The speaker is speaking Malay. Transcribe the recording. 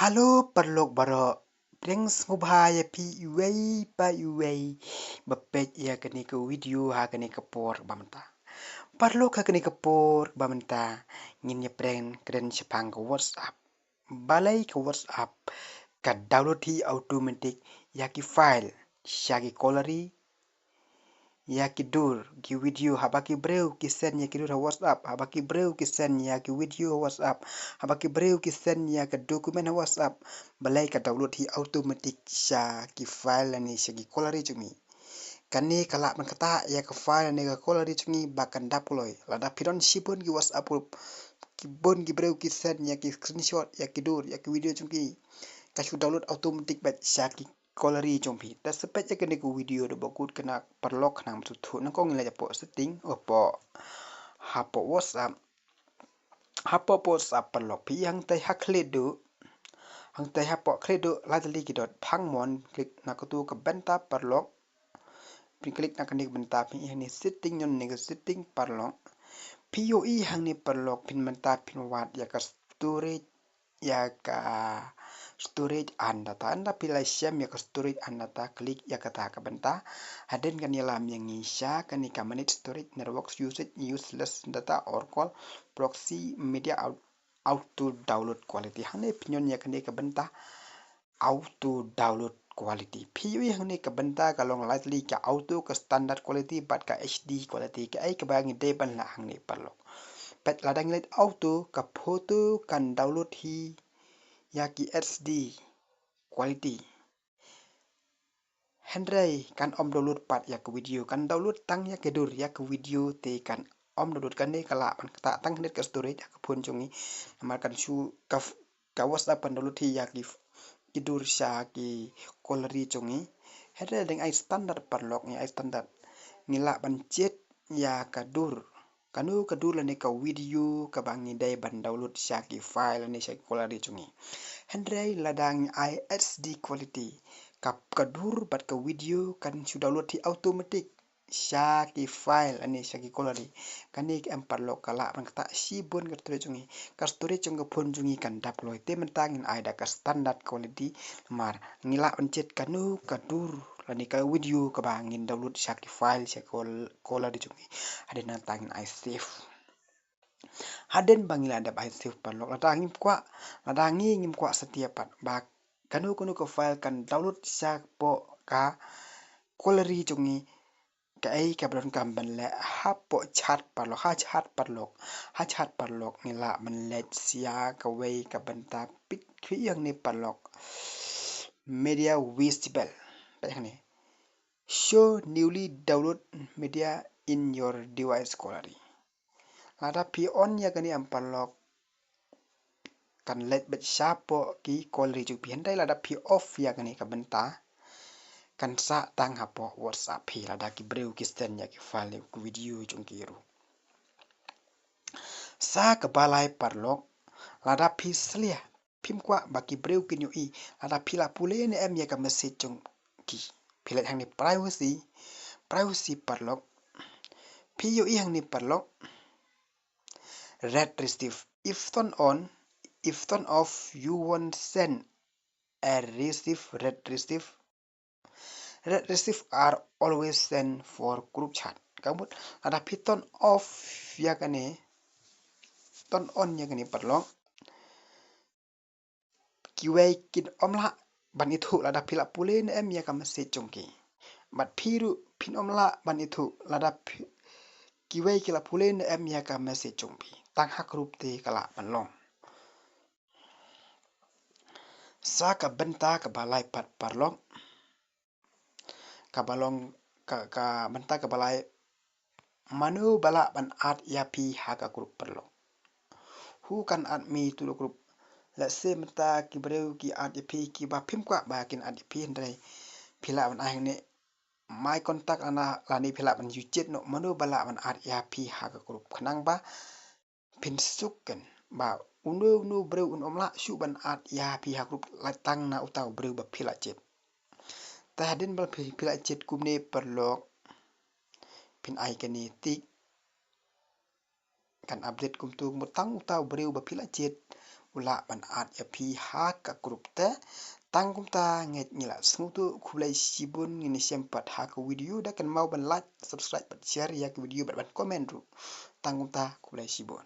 Halo perlok baro Prince ngubhaya pi iway pa iway bapej ya kani ke video ha kani ke por bamta perlok ha kani ke por bamta ngin ya pren kren sepang ke WhatsApp balai ke WhatsApp ka download hi automatic ya ki file shaki gallery ya ki dur ki video habaki breu ki send ya ki dur WhatsApp habaki breu ki send ya ki video WhatsApp habaki breu ki send ya ka document WhatsApp balai ka download hi automatic sha ki file ni shaki gallery chumi kani kala man kata ya ka file ni ka gallery chumi bakan daploy lada pidon shipon ki WhatsApp ki bon ki breu ki send ya ki screenshot ya ki dur ya ki video chumi ka shu download automatic bat sha ki gallery chompi ta sepet ya kene ku video do bakut kena perlok nang tu nang kong la po setting opo hapo WhatsApp perlok pi yang tai hakledo hang tai hapo kledo la tali ki dot phang mon klik na ko tu ka benta perlok pin klik na kanik benta pi ni setting yon ni setting perlok POE hang ni perlok pin benta pin wat ya ka storage ya ka storage data anda pilai sham ya ka storage data klik ya kata ka benta haden kan ya lam yang isha kan ka manage storage network usage useless data or call proxy media auto download quality hang ni pinyon ya kan ka benta auto download quality POE hang ni ka benta ka long lightly ka auto ka standard quality bat ka HD quality ka ai ka bang de ban la hang ni perlok pat ladang let auto ka photo kan download hi ya ki HD quality hendrai kan om download pat ya ke video kan download tang ya ke dur ya ke video te kan om download kan ne kala pan ta tang net ke storage ya ke phun chungi amar kan shu ka WhatsApp pan download ti ya ki dur sha ki gallery chungi hendrai deng ai standard perlok ni ai standard ngila ban jet ya ka dur kanu ka dur la ne ka video ka bangi dai ban download sha ki file ne sha gallery chungi hendrai ladang ai HD quality kap ka dur bat ka video kan su download ti automatic sha ki file ani sha ki gallery kani em perlok kala man ta si bon ka storage chungi ka storage chung ka phon chungi kan deploy te man tangin ai da ka standard quality mar ngila on jet kanu ka dur lani ka video ka bangin download sha ki file sha gallery chungi ade na tangin ai save haden bangila da ai save perlok la tangin kwa la dangi ngim kwa setiap pat ba kanu ka file kan download sha po ka gallery chungi ka ai ka bron kam ban la ha po chat perlok ha chat perlok ni la man let sia ka wei ka banta pit khi yang ni perlok media visible pa ni show newly download media in your device gallery lada pi on ya kani am perlok kan let bet syapo ki gallery ju pian dai lada pi off ya kani ka benta kan sa tang hapo WhatsApp hi lada ki breu ki send ya ki file ku video chung ki ru sa ka balai perlok lada pi slia phim kwa baki breu ki nyu i lada pi la pule ne em ya ka message chung ki philet hang ni privacy perlok POE hang ni perlok red receive if turn off you won't send a receive red receive are always sent for group chat kabut ada pi turn off ya kane turn on ya kane perlok kiwei kin omla ban itu lada pila pule ne em ya ka message chungki bat phiru phin omla ban itu lada kiwei kila pule ne em ya ka message chungpi tang hak rup te kala ban long sa ka benta ka balai pat perlok ka balong ka benta ka balai manu bala ban at ya pi ha ka group perlok hu kan at mi tu group la se menta ki breu ki at pi ki ba phim kwa ba kin at pi ndai phila ban ai ne my contact ana lani phila ban yu jet no manu bala ban at ya pi ha ka group khnang ba pin sukken ba unu breu un omla shu ban at ya pi ha group la tang na utau breu ba phila jet ta hadin ba phila jet kumne perlok pin ai kani tik kan update kum tu mutang utau breu ba phila jet ulah ban at ya pi hak ka grup te tangkum ta nget ngila smutu kulai sibun ngini sempat hak video da kan mau ban like subscribe ban share ya video ban komen ru tangkum ta kulai sibun